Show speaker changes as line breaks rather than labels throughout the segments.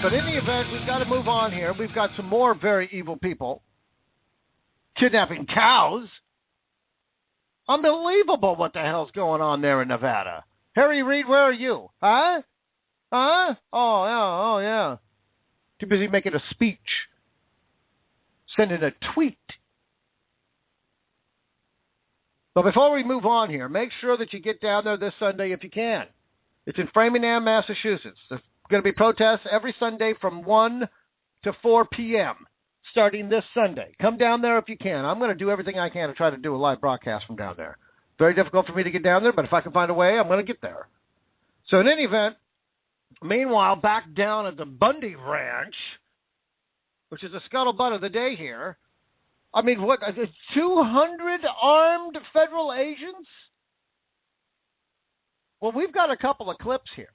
But in the event, we've got to move on here. We've got some more very evil people kidnapping cows. Unbelievable what the hell's going on there in Nevada. Harry Reid, where are you? Huh? Huh? Oh, yeah. Too busy making a speech. Sending a tweet. But before we move on here, make sure that you get down there this Sunday if you can. It's in Framingham, Massachusetts. There's going to be protests every Sunday from 1 to 4 p.m. starting this Sunday. Come down there if you can. I'm going to do everything I can to try to do a live broadcast from down there. Very difficult for me to get down there, but if I can find a way, I'm going to get there. So in any event, meanwhile, back down at the Bundy Ranch, which is the scuttlebutt of the day here, I mean, what, 200 armed federal agents? Well, we've got a couple of clips here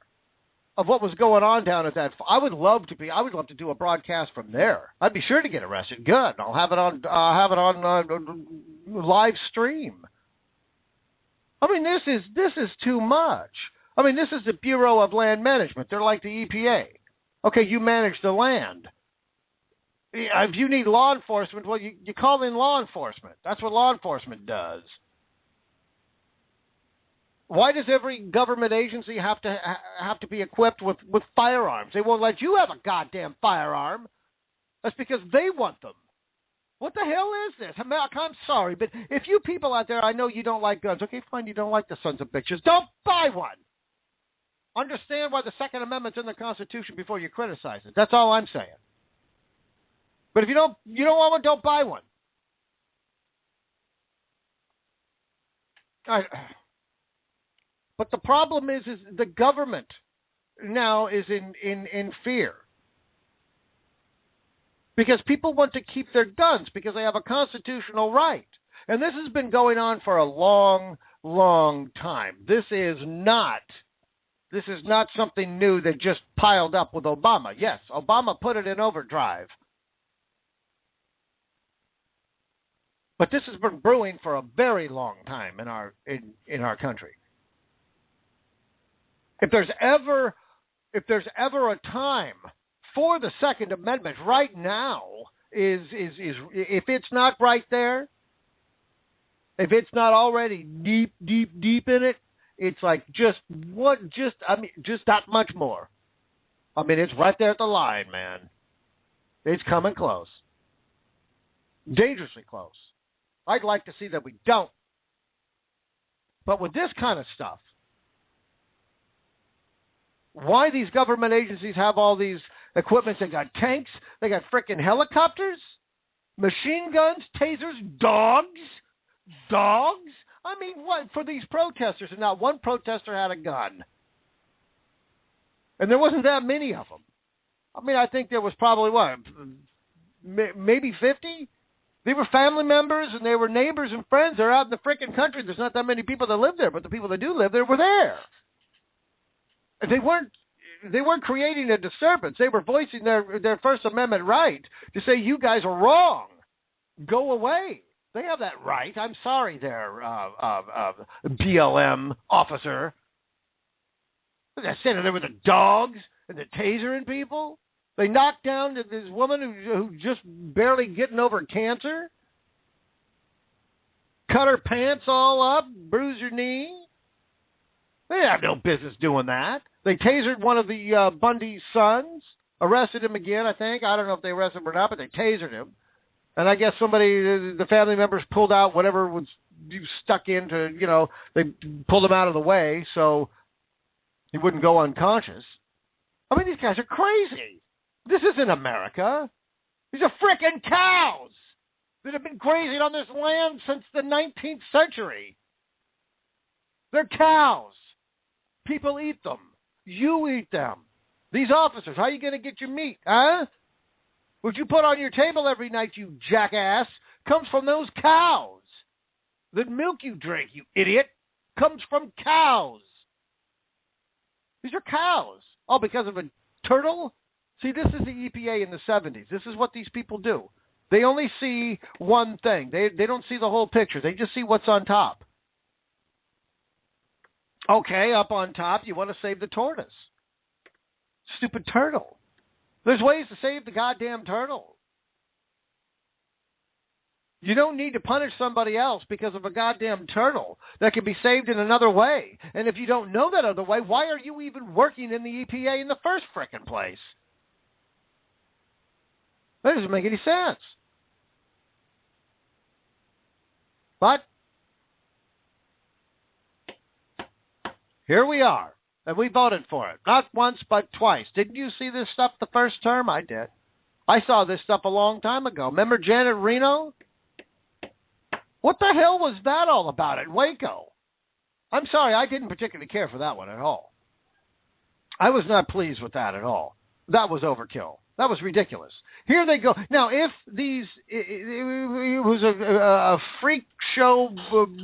of what was going on down at that. I would love to do a broadcast from there. I'd be sure to get arrested. Good. I'll have it on live stream. I mean, this is too much. I mean, this is the Bureau of Land Management. They're like the EPA. Okay, you manage the land. If you need law enforcement, well, you call in law enforcement. That's what law enforcement does. Why does every government agency have to be equipped with firearms? They won't let you have a goddamn firearm. That's because they want them. What the hell is this? I'm sorry, but if you people out there, I know you don't like guns. Okay, fine, you don't like the sons of bitches. Don't buy one. Understand why the Second Amendment's in the Constitution before you criticize it. That's all I'm saying. But if you don't want one, don't buy one. But the problem is the government now is in fear. Because people want to keep their guns because they have a constitutional right. And this has been going on for a long, long time. This is not something new that just piled up with Obama. Yes, Obama put it in overdrive. But this has been brewing for a very long time in our country. If there's ever a time for the Second Amendment right now is if it's not right there, if it's not already deep in it, it's like just that much more. I mean, it's right there at the line, man. It's coming close. Dangerously close. I'd like to see that we don't. But with this kind of stuff, why these government agencies have all these equipment? They got tanks, they got frickin' helicopters, machine guns, tasers, dogs. I mean, what for these protesters? And not one protester had a gun, and there wasn't that many of them. I mean, I think there was probably maybe 50. They were family members and they were neighbors and friends. They're out in the frickin' country. There's not that many people that live there, but the people that do live there were there. And they weren't creating a disturbance. They were voicing their First Amendment right to say, you guys are wrong. Go away. They have that right. I'm sorry there, BLM officer. They're standing there with the dogs and the tasering people. They knocked down this woman who just barely getting over cancer. Cut her pants all up, bruised her knee. They have no business doing that. They tasered one of the Bundy sons, arrested him again, I think. I don't know if they arrested him or not, but they tasered him. And I guess the family members pulled out whatever was stuck into, they pulled him out of the way so he wouldn't go unconscious. I mean, these guys are crazy. This isn't America. These are frickin' cows that have been grazing on this land since the 19th century. They're cows. People eat them. You eat them. These officers, how are you going to get your meat, huh? What you put on your table every night, you jackass, comes from those cows. The milk you drink, you idiot, comes from cows. These are cows. Oh, because of a turtle? See, this is the EPA in the 70s. This is what these people do. They only see one thing. They don't see the whole picture. They just see what's on top. Okay, up on top, you want to save the tortoise. Stupid turtle. There's ways to save the goddamn turtle. You don't need to punish somebody else because of a goddamn turtle that can be saved in another way. And if you don't know that other way, why are you even working in the EPA in the first frickin' place? That doesn't make any sense. But here we are, and we voted for it. Not once, but twice. Didn't you see this stuff the first term? I did. I saw this stuff a long time ago. Remember Janet Reno? What the hell was that all about in Waco? I'm sorry, I didn't particularly care for that one at all. I was not pleased with that at all. That was overkill. That was ridiculous. Here they go. Now, if it was a freak show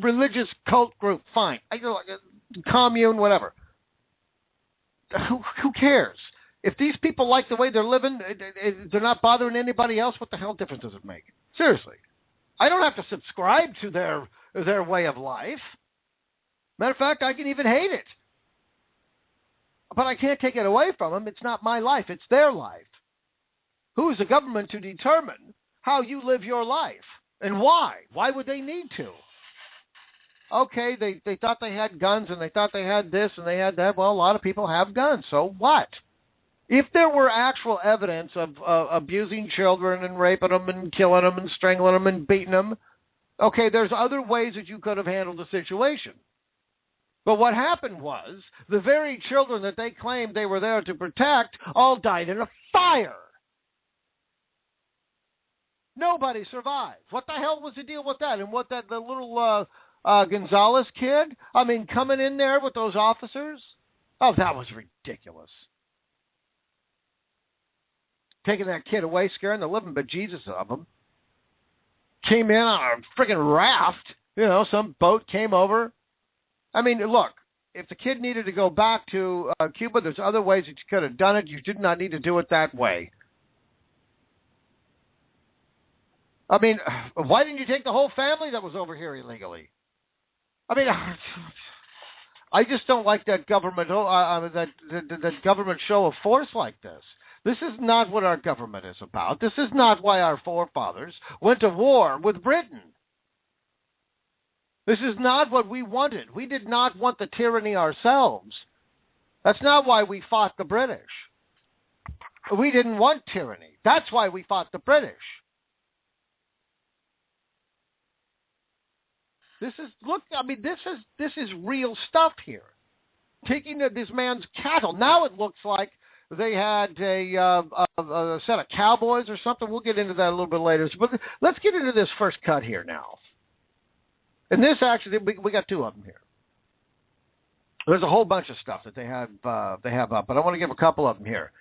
religious cult group, fine. Commune, whatever. Who cares? If these people like the way they're living, they're not bothering anybody else, what the hell difference does it make? Seriously. I don't have to subscribe to their way of life. Matter of fact, I can even hate it. But I can't take it away from them. It's not my life. It's their life. Who is the government to determine how you live your life? And why? Why would they need to? Okay, they thought they had guns and they thought they had this and they had that. Well, a lot of people have guns. So what? If there were actual evidence of abusing children and raping them and killing them and strangling them and beating them, okay, there's other ways that you could have handled the situation. But what happened was the very children that they claimed they were there to protect all died in a fire. Nobody survived. What the hell was the deal with that? And what the little Gonzalez kid, coming in there with those officers? Oh, that was ridiculous. Taking that kid away, scaring the living bejesus of him. Came in on a friggin' raft. Some boat came over. Look, if the kid needed to go back to Cuba, there's other ways that you could have done it. You did not need to do it that way. Why didn't you take the whole family that was over here illegally? I just don't like that government that government show of force like this. This is not what our government is about. This is not why our forefathers went to war with Britain. This is not what we wanted. We did not want the tyranny ourselves. That's not why we fought the British. We didn't want tyranny. That's why we fought the British. This is real stuff here. Taking this man's cattle. Now it looks like they had a set of cowboys or something. We'll get into that a little bit later. But let's get into this first cut here now. And this actually, we got two of them here. There's a whole bunch of stuff that they have up, but I want to give a couple of them here.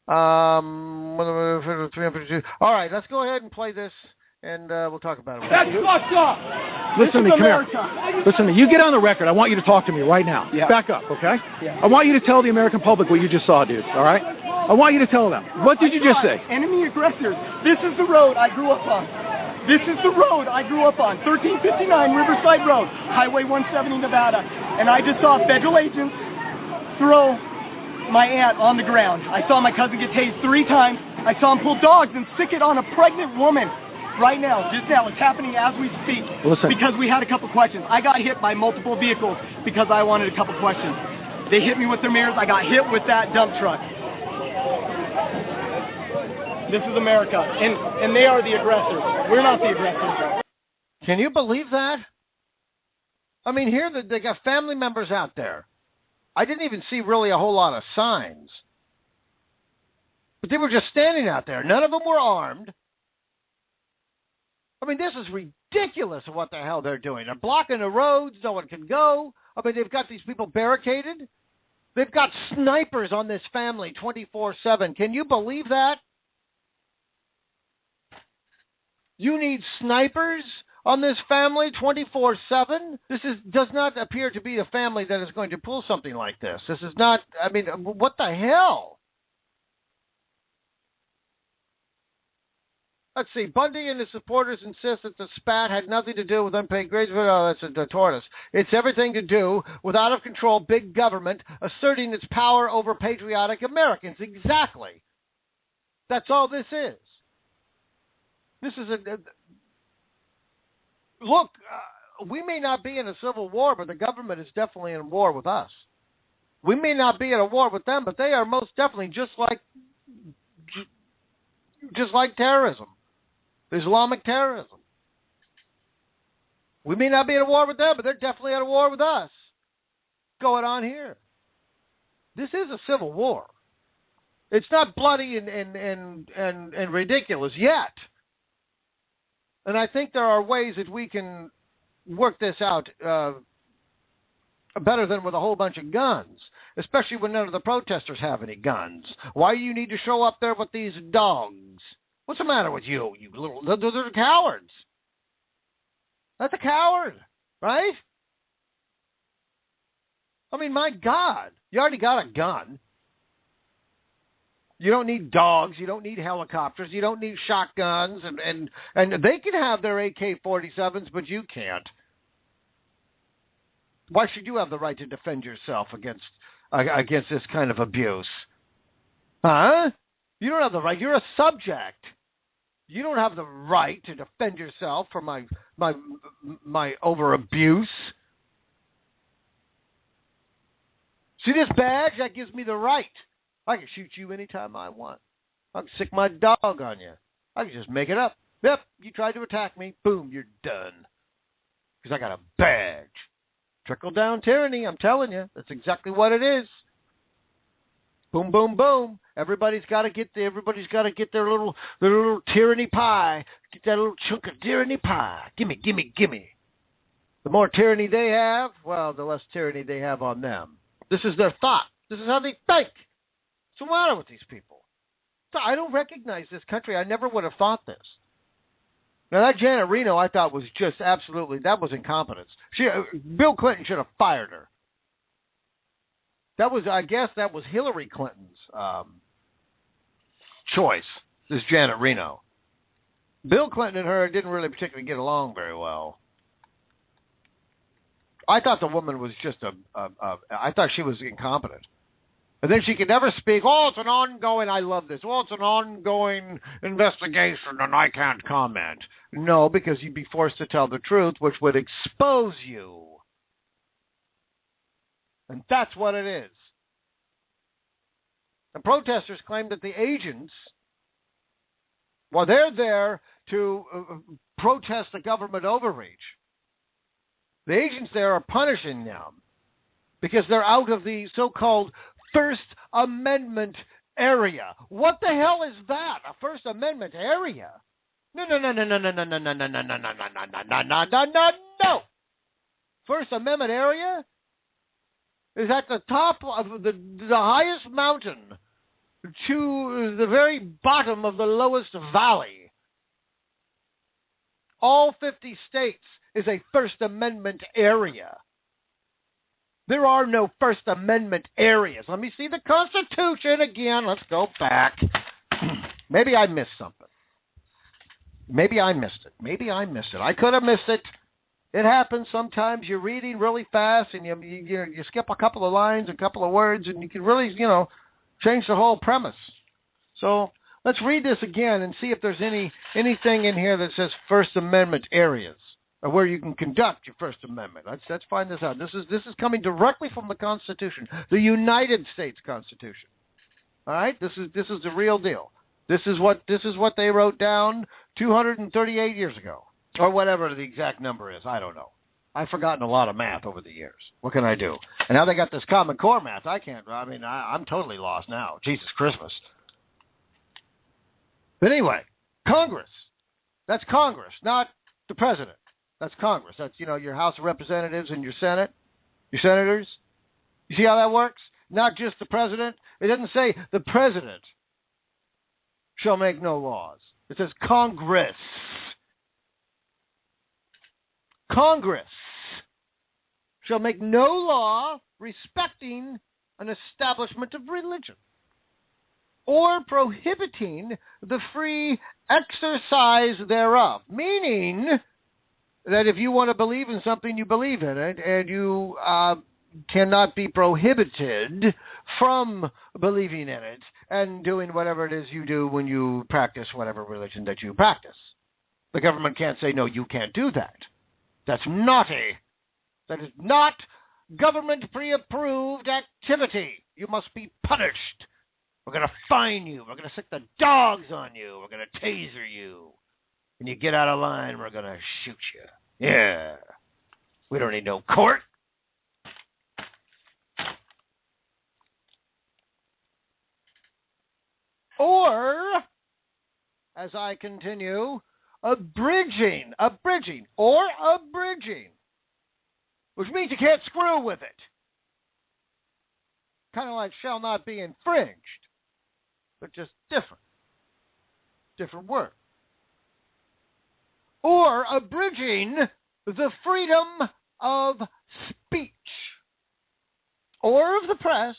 All right, let's go ahead and play this, and we'll talk about it.
That's fucked up. Listen to me, come here. Listen to me. You get on the record. I want you to talk to me right now. Yeah. Back up, okay? Yeah. I want you to tell the American public what you just saw, dude, all right? I want you to tell them. What did you just say?
Enemy aggressors. This is the road I grew up on. This is the road I grew up on. 1359 Riverside Road, Highway 170, Nevada. And I just saw federal agents throw my aunt on the ground. I saw my cousin get tased 3 times. I saw him pull dogs and sick it on a pregnant woman. Right now, just now, it's happening as we speak.
Listen.
Because we had a couple questions. I got hit by multiple vehicles because I wanted a couple questions. They hit me with their mirrors. I got hit with that dump truck. This is America, and they are the aggressors. We're not the aggressors.
Can you believe that? Here they got family members out there. I didn't even see really a whole lot of signs. But they were just standing out there. None of them were armed. This is ridiculous what the hell they're doing. They're blocking the roads. No one can go. They've got these people barricaded. They've got snipers on this family 24/7. Can you believe that? You need snipers on this family 24/7? This does not appear to be a family that is going to pull something like this. This is not, what the hell? Let's see. Bundy and his supporters insist that the spat had nothing to do with unpaid grades. Oh, that's a tortoise. It's everything to do with out-of-control big government asserting its power over patriotic Americans. Exactly. That's all this is. This is look, we may not be in a civil war, but the government is definitely in war with us. We may not be at a war with them, but they are most definitely just like terrorism, Islamic terrorism. We may not be at a war with them, but they're definitely at a war with us. What's going on here? This is a civil war. It's not bloody and ridiculous yet. And I think there are ways that we can work this out better than with a whole bunch of guns, especially when none of the protesters have any guns. Why do you need to show up there with these dogs? What's the matter with you? You little, they're cowards. That's a coward, right? I mean, my God, you already got a gun. You don't need dogs. You don't need helicopters. You don't need shotguns. And they can have their AK-47s, but you can't. Why should you have the right to defend yourself against this kind of abuse? Huh? You don't have the right. You're a subject. You don't have the right to defend yourself from my over abuse. See this badge? That gives me the right. I can shoot you anytime I want. I can sick my dog on you. I can just make it up. Yep, you tried to attack me. Boom, you're done. Because I got a badge. Trickle-down tyranny, I'm telling you. That's exactly what it is. Boom, boom, boom. Everybody's got to get their little tyranny pie. Get that little chunk of tyranny pie. Gimme, gimme, gimme. The more tyranny they have, well, the less tyranny they have on them. This is their thought. This is how they think. What's the matter with these people? I don't recognize this country. I never would have thought this. Now, that Janet Reno, I thought was just absolutely, that was incompetence. Bill Clinton should have fired her. I guess that was Hillary Clinton's choice, this Janet Reno. Bill Clinton and her didn't really particularly get along very well. I thought the woman was just I thought she was incompetent. And then she could never speak. Oh, it's an ongoing, I love this. Oh, it's an ongoing investigation and I can't comment. No, because you'd be forced to tell the truth, which would expose you. And that's what it is. The protesters claim that the agents, well, they're there to protest the government overreach. The agents there are punishing them because they're out of the so-called First Amendment area. What the hell is that? A First Amendment area? No. First Amendment area is at the top of the highest mountain to the very bottom of the lowest valley. All 50 states is a First Amendment area. There are no First Amendment areas. Let me see the Constitution again. Let's go back. Maybe I missed something. Maybe I missed it. I could have missed it. It happens sometimes. You're reading really fast and you skip a couple of lines, a couple of words, and you can really, change the whole premise. So let's read this again and see if there's anything in here that says First Amendment areas, or where you can conduct your First Amendment. Let's find this out. This is coming directly from the Constitution, the United States Constitution. All right, this is the real deal. This is what they wrote down 238 years ago, or whatever the exact number is. I don't know. I've forgotten a lot of math over the years. What can I do? And now they got this Common Core math. I'm totally lost now. Jesus Christmas. But anyway, Congress. That's Congress, not the president. That's Congress. That's, your House of Representatives and your Senate, your senators. You see how that works? Not just the president. It doesn't say the president shall make no laws. It says Congress. Congress shall make no law respecting an establishment of religion or prohibiting the free exercise thereof. Meaning that if you want to believe in something, you believe in it, and you cannot be prohibited from believing in it and doing whatever it is you do when you practice whatever religion that you practice. The government can't say, no, you can't do that. That's naughty. That is not government pre-approved activity. You must be punished. We're going to fine you. We're going to sick the dogs on you. We're going to taser you. When you get out of line, we're going to shoot you. Yeah. We don't need no court. Or, as I continue, abridging, which means you can't screw with it. Kind of like shall not be infringed, but just different. Different word. Or abridging the freedom of speech or of the press,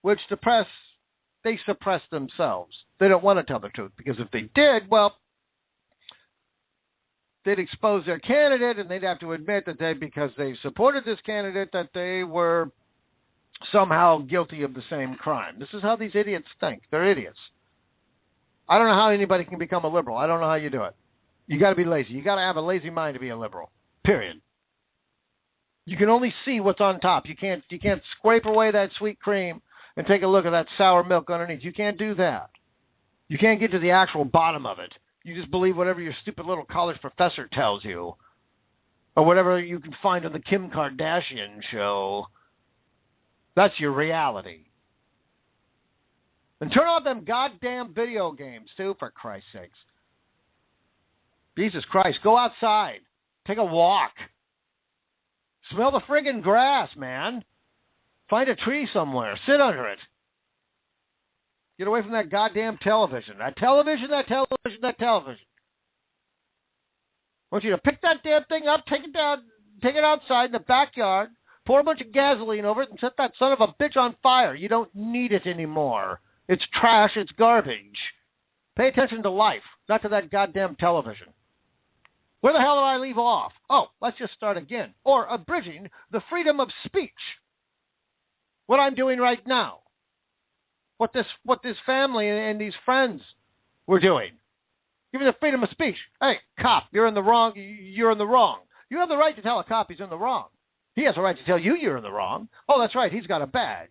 which the press, they suppress themselves. They don't want to tell the truth, because if they did, well, they'd expose their candidate, and they'd have to admit that because they supported this candidate, that they were somehow guilty of the same crime. This is how these idiots think. They're idiots. I don't know how anybody can become a liberal. I don't know how you do it. You got to be lazy. You got to have a lazy mind to be a liberal. Period. You can only see what's on top. You can't scrape away that sweet cream and take a look at that sour milk underneath. You can't do that. You can't get to the actual bottom of it. You just believe whatever your stupid little college professor tells you, or whatever you can find on the Kim Kardashian show. That's your reality. And turn off them goddamn video games, too, for Christ's sakes. Jesus Christ, go outside. Take a walk. Smell the friggin' grass, man. Find a tree somewhere. Sit under it. Get away from that goddamn television. That television. I want you to pick that damn thing up, take it down, take it outside in the backyard, pour a bunch of gasoline over it, and set that son of a bitch on fire. You don't need it anymore. It's trash. It's garbage. Pay attention to life, not to that goddamn television. Where the hell do I leave off? Oh, let's just start again. Or abridging the freedom of speech. What I'm doing right now. What this family and these friends were doing. Give me the freedom of speech. Hey, cop, you're in the wrong. You're in the wrong. You have the right to tell a cop he's in the wrong. He has a right to tell you you're in the wrong. Oh, that's right. He's got a badge.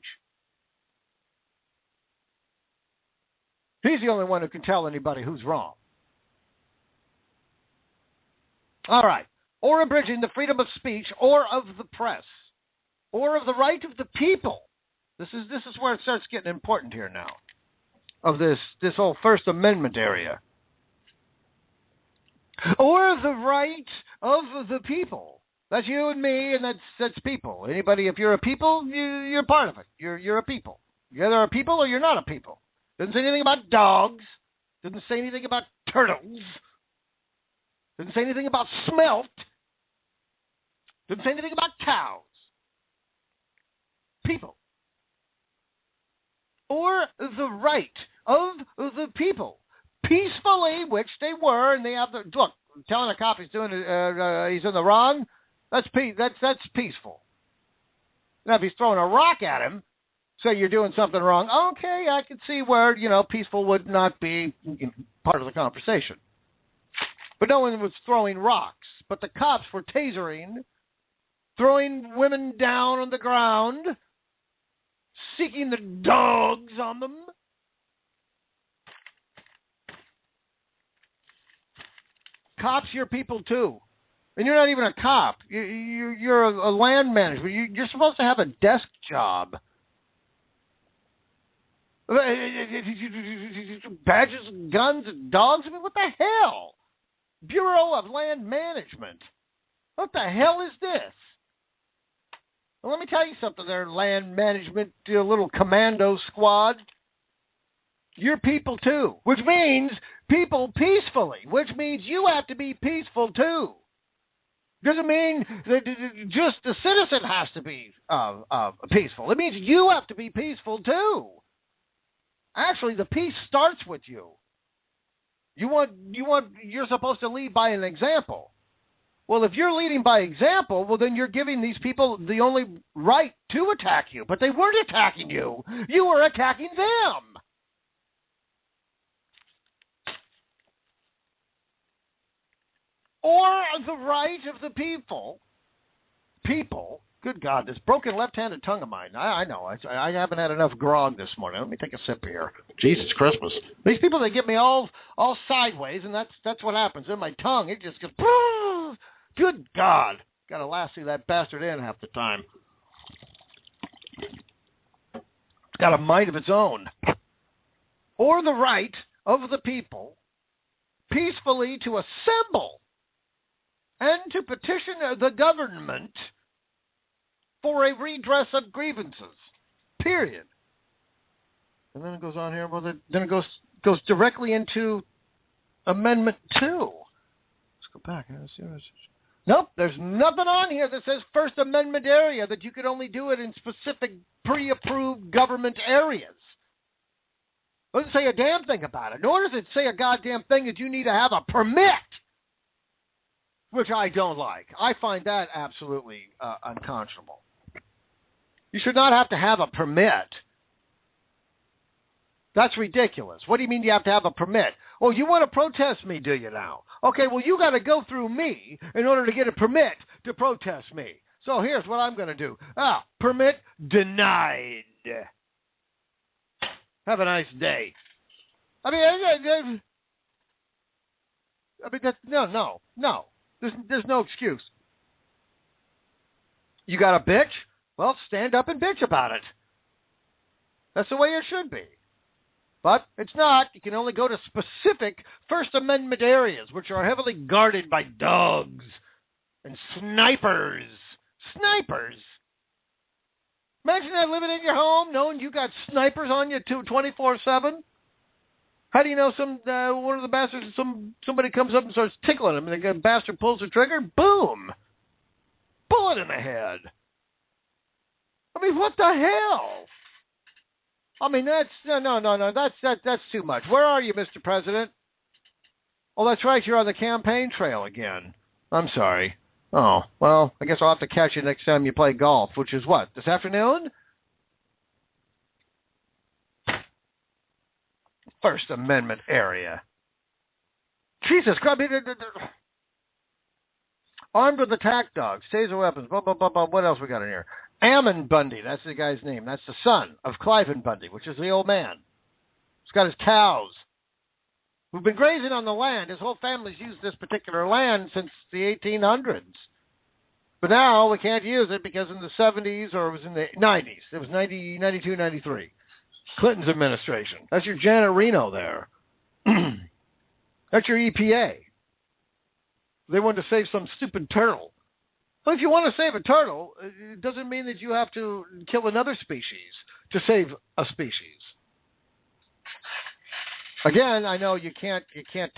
He's the only one who can tell anybody who's wrong. All right. Or abridging the freedom of speech or of the press or of the right of the people. This is where it starts getting important here now, of this whole First Amendment area. Or the right of the people. That's you and me, and that's people. Anybody, if you're a people, you're part of it. You're a people. You're either a people or you're not a people. Doesn't say anything about dogs. Doesn't say anything about turtles. Doesn't say anything about smelt. Doesn't say anything about cows. People. Or the right of the people, peacefully, which they were, and they have the look. Telling a cop he's doing he's in the wrong. That's peaceful. Now, if he's throwing a rock at him, say you're doing something wrong. Okay, I can see where peaceful would not be part of the conversation. But no one was throwing rocks. But the cops were tasering, throwing women down on the ground, seeking the dogs on them. Cops, you're people too. And you're not even a cop. You're a land manager. You're supposed to have a desk job. Badges, guns, and dogs? I mean, what the hell? Bureau of Land Management. What the hell is this? Well, let me tell you something there, land management, little commando squad. You're people too, which means people peacefully, which means you have to be peaceful too. Doesn't mean that just the citizen has to be peaceful. It means you have to be peaceful too. Actually, the peace starts with you. You're supposed to lead by an example. Well, if you're leading by example, well, then you're giving these people the only right to attack you. But they weren't attacking you. You were attacking them. Or the right of the people. People. Good God, this broken left-handed tongue of mine. I know. I haven't had enough grog this morning. Let me take a sip here. Jesus Christmas. These people, they get me all sideways, and that's what happens. In my tongue, it just goes, good God. Got to lasso that bastard in half the time. Got a mind of its own. Or the right of the people peacefully to assemble and to petition the government for a redress of grievances, period. And then it goes on here. Well, then it goes directly into Amendment 2. Let's go back. Nope, there's nothing on here that says First Amendment area, that you can only do it in specific pre-approved government areas. It doesn't say a damn thing about it. Nor does it say a goddamn thing that you need to have a permit, which I don't like. I find that absolutely unconscionable. You should not have to have a permit. That's ridiculous. What do you mean you have to have a permit? Oh, you want to protest me, do you now? Okay, well, you got to go through me in order to get a permit to protest me. So here's what I'm going to do. Permit denied. Have a nice day. I mean, that's, no. There's no excuse. You got a bitch? Well, stand up and bitch about it. That's the way it should be. But it's not. You can only go to specific First Amendment areas, which are heavily guarded by dogs and snipers. Snipers? Imagine that, living in your home, knowing you got snipers on you 24/7. How do you know one of the bastards, somebody comes up and starts tickling him, and the bastard pulls the trigger? Boom! Bullet in the head. I mean, what the hell? I mean, that's that's too much. Where are you, Mr. President? Oh, that's right, you're on the campaign trail again. I'm sorry. Oh, well, I guess I'll have to catch you next time you play golf, which is what, this afternoon? First Amendment area. Jesus Christ. Armed with attack dogs, taser weapons, blah, blah, blah, blah. What else we got in here? Ammon Bundy, that's the guy's name. That's the son of Cliven Bundy, which is the old man. He's got his cows, who've been grazing on the land. His whole family's used this particular land since the 1800s. But now we can't use it because in the 70s, or it was in the 90s, it was 92, 93. Clinton's administration. That's your Janet Reno there. That's your EPA. They wanted to save some stupid turtle. Well, if you want to save a turtle, it doesn't mean that you have to kill another species to save a species. Again, I know you can't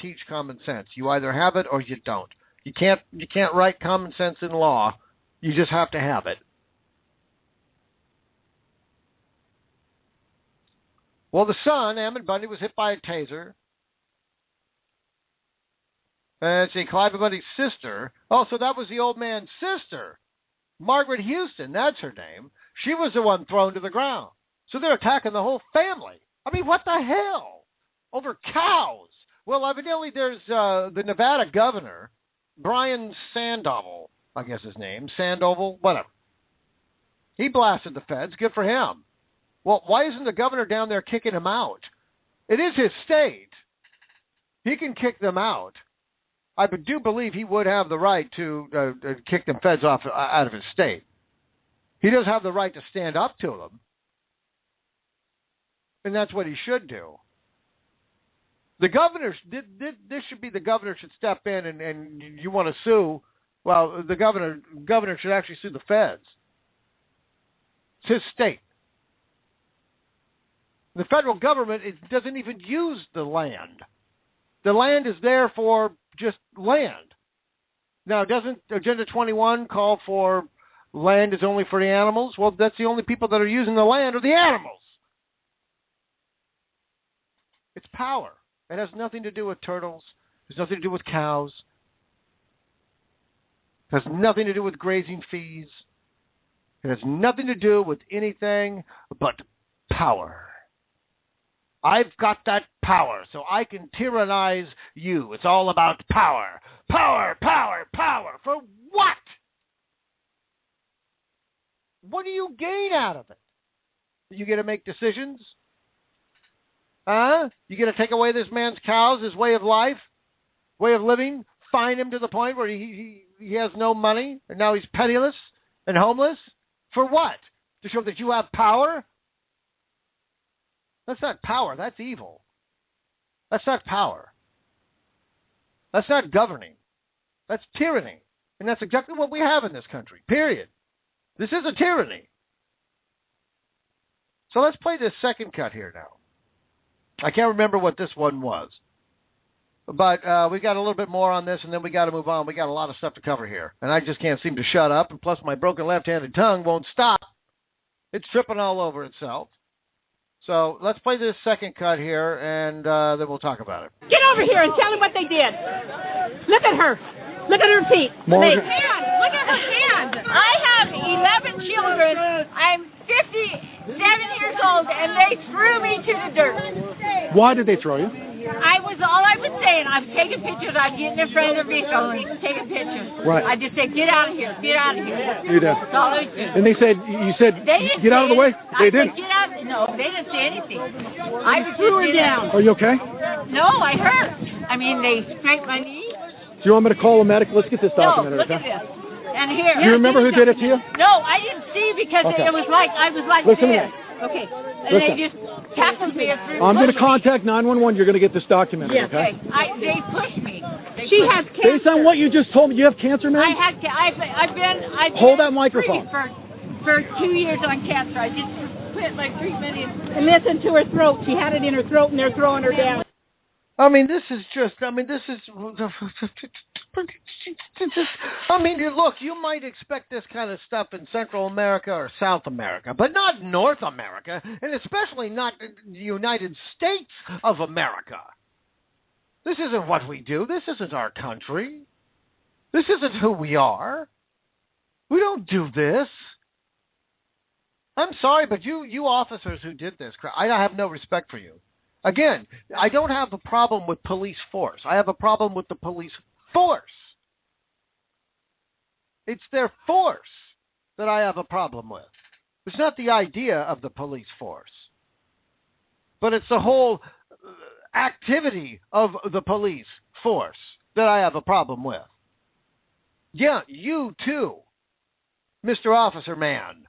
teach common sense. You either have it or you don't. You can't write common sense in law. You just have to have it. Well, the son, Ammon Bundy, was hit by a taser. See, Clive Bundy's sister. Oh, so that was the old man's sister. Margaret Houston, that's her name. She was the one thrown to the ground. So they're attacking the whole family. I mean, what the hell? Over cows. Well, evidently there's the Nevada governor, Brian Sandoval, I guess his name. Sandoval, whatever. He blasted the feds. Good for him. Well, why isn't the governor down there kicking him out? It is his state. He can kick them out. I do believe he would have the right to kick them feds off out of his state. He does have the right to stand up to them. And that's what he should do. The governor, this should be the governor should step in and you want to sue, well, the governor should actually sue the feds. It's his state. The federal government doesn't even use the land. The land is there for just land. Now, doesn't Agenda 21 call for land is only for the animals? Well, that's the only people that are using the land are the animals. It's power. It has nothing to do with turtles. It has nothing to do with cows. It has nothing to do with grazing fees. It has nothing to do with anything but power. I've got that power, so I can tyrannize you. It's all about power. Power, power, power. For what? What do you gain out of it? You get to make decisions? You get to take away this man's cows, his way of life, way of living, fine him to the point where he has no money, and now he's penniless and homeless? For what? To show that you have power? That's not power. That's evil. That's not power. That's not governing. That's tyranny. And that's exactly what we have in this country, period. This is a tyranny. So let's play this second cut here now. I can't remember what this one was. But we got a little bit more on this, and then we got to move on. We got a lot of stuff to cover here. And I just can't seem to shut up. And plus, my broken left-handed tongue won't stop. It's tripping all over itself. So let's play this second cut here, and then we'll talk about it.
Get over here and tell them what they did. Look at her. Look at her feet. Look at her hand. I have 11 children. I'm 57 years old, and they threw me to the dirt.
Why did they throw you?
All I was saying, I'm taking pictures. I'm getting in front of the vehicle and taking pictures.
Right.
I just said, get out of here. Get out of here.
You did.
That's all I did.
And they said, you said, get out of the way? They didn't.
Get out. No, they didn't say anything. I threw her down.
Are you okay?
No, I hurt. I mean, they scraped my knee.
Do you want me to call a medic? Let's get this documented,
No, look
okay?
at this. And here.
Do you remember who did it to you?
No, I didn't see because
Okay.
it was like, I was like
Listen to
this.
me.
Okay. And
Listen.
they just tackled me.
I'm going to contact 911. You're going to get this documented,
Yes,
okay?
they pushed me.
She has cancer.
Based on what you just told me, you have cancer, man?
I've been
Hold that microphone.
For 2 years on cancer. I just quit my treatment.
And listen to her throat. She had it in her throat, and they're throwing her down.
I mean, look, you might expect this kind of stuff in Central America or South America, but not North America, and especially not the United States of America. This isn't what we do. This isn't our country. This isn't who we are. We don't do this. I'm sorry, but you officers who did this, I have no respect for you. Again, I don't have a problem with police force. I have a problem with the police force. It's their force that I have a problem with. It's not the idea of the police force, but it's the whole activity of the police force that I have a problem with. Yeah, you too, Mr. Officer Man,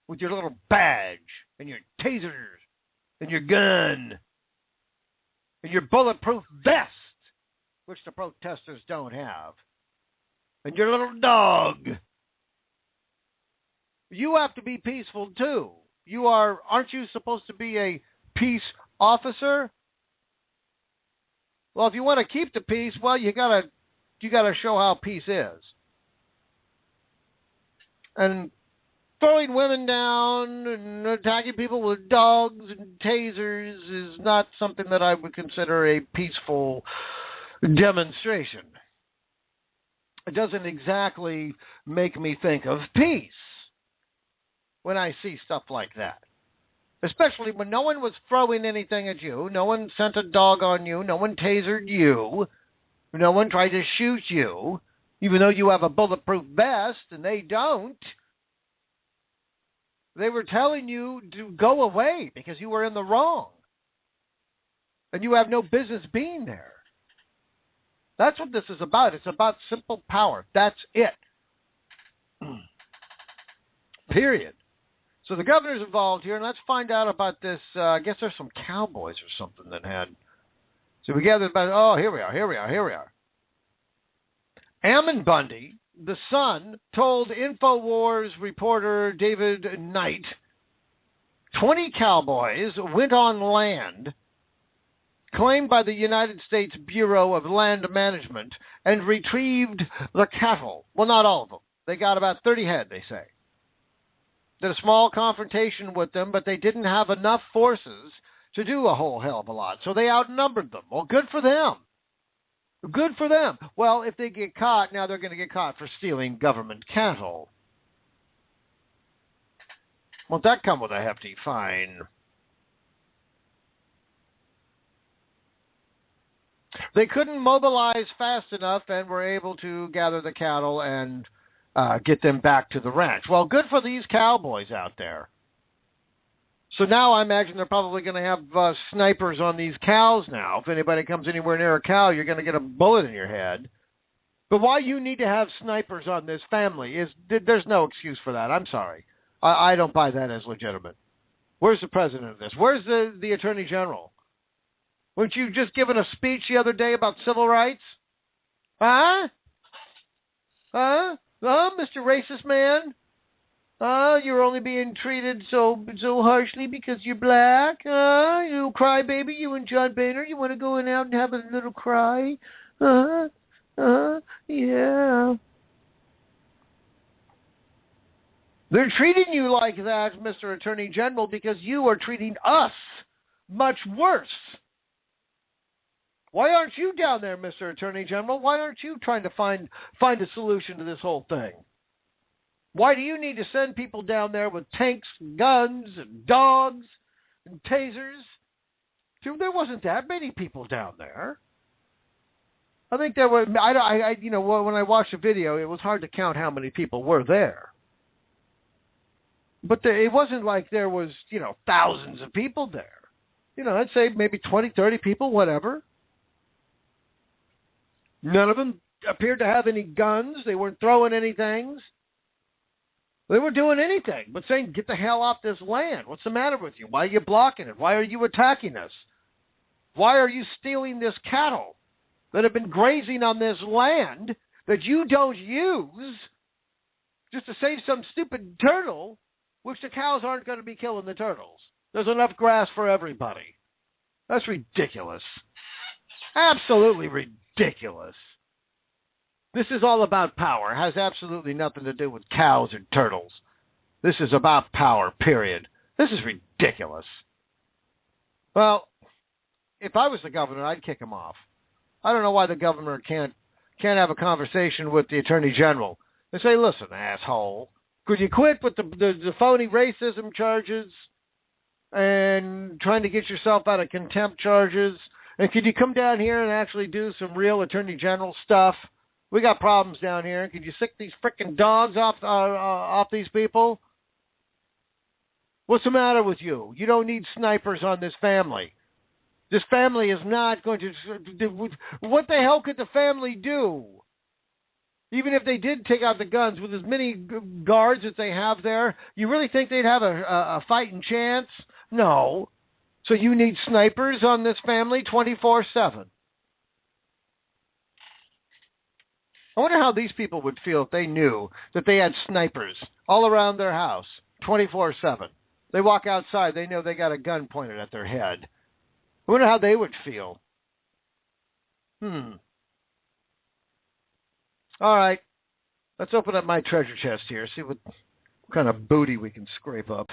with your little badge and your tasers and your gun and your bulletproof vest, which the protesters don't have, and your little dog. You have to be peaceful too. Aren't you supposed to be a peace officer? Well, if you want to keep the peace, well, you gotta show how peace is. And throwing women down and attacking people with dogs and tasers is not something that I would consider a peaceful demonstration. It doesn't exactly make me think of peace when I see stuff like that. Especially when no one was throwing anything at you, no one sent a dog on you, no one tasered you, no one tried to shoot you, even though you have a bulletproof vest and they don't. They were telling you to go away because you were in the wrong. And you have no business being there. That's what this is about. It's about simple power. That's it. Period. So the governor's involved here, and let's find out about this. I guess there's some cowboys or something that had. So we gathered about, here we are. Ammon Bundy, the son, told InfoWars reporter David Knight 20 cowboys went on land claimed by the United States Bureau of Land Management and retrieved the cattle. Well, not all of them. They got about 30 head, they say. Did a small confrontation with them, but they didn't have enough forces to do a whole hell of a lot, so they outnumbered them. Well, good for them. Good for them. Well, if they get caught, now they're going to get caught for stealing government cattle. Won't that come with a hefty fine? They couldn't mobilize fast enough and were able to gather the cattle and get them back to the ranch. Well, good for these cowboys out there. So now I imagine they're probably going to have snipers on these cows now. If anybody comes anywhere near a cow, you're going to get a bullet in your head. But why you need to have snipers on this family there's no excuse for that. I'm sorry. I don't buy that as legitimate. Where's the president of this? Where's the attorney general? Weren't you just giving a speech the other day about civil rights? Huh? Mr. Racist Man? You're only being treated so harshly because you're black? You crybaby, you and John Boehner, you want to go in out and have a little cry? Yeah. They're treating you like that, Mr. Attorney General, because you are treating us much worse. Why aren't you down there, Mr. Attorney General? Why aren't you trying to find a solution to this whole thing? Why do you need to send people down there with tanks, guns, and dogs, and tasers? There wasn't that many people down there. I think there were. When I watched the video, it was hard to count how many people were there. But it wasn't like there was, thousands of people there. I'd say maybe 20, 30 people, whatever. None of them appeared to have any guns. They weren't throwing any things. They weren't doing anything but saying, get the hell off this land. What's the matter with you? Why are you blocking it? Why are you attacking us? Why are you stealing this cattle that have been grazing on this land that you don't use just to save some stupid turtle, which the cows aren't going to be killing the turtles? There's enough grass for everybody. That's ridiculous. Absolutely ridiculous. This is all about power. It has absolutely nothing to do with cows or turtles. This is about power, period. This is ridiculous. Well, if I was the governor, I'd kick him off. I don't know why the governor can't have a conversation with the attorney general and say, listen, asshole, could you quit with the phony racism charges and trying to get yourself out of contempt charges? And could you come down here and actually do some real attorney general stuff? We got problems down here. Could you sick these frickin' dogs off these people? What's the matter with you? You don't need snipers on this family. This family is not going to... What the hell could the family do? Even if they did take out the guns with as many guards as they have there, you really think they'd have a fighting chance? No. So you need snipers on this family 24/7. I wonder how these people would feel if they knew that they had snipers all around their house 24/7. They walk outside, they know they got a gun pointed at their head. I wonder how they would feel. All right. Let's open up my treasure chest here, see what kind of booty we can scrape up.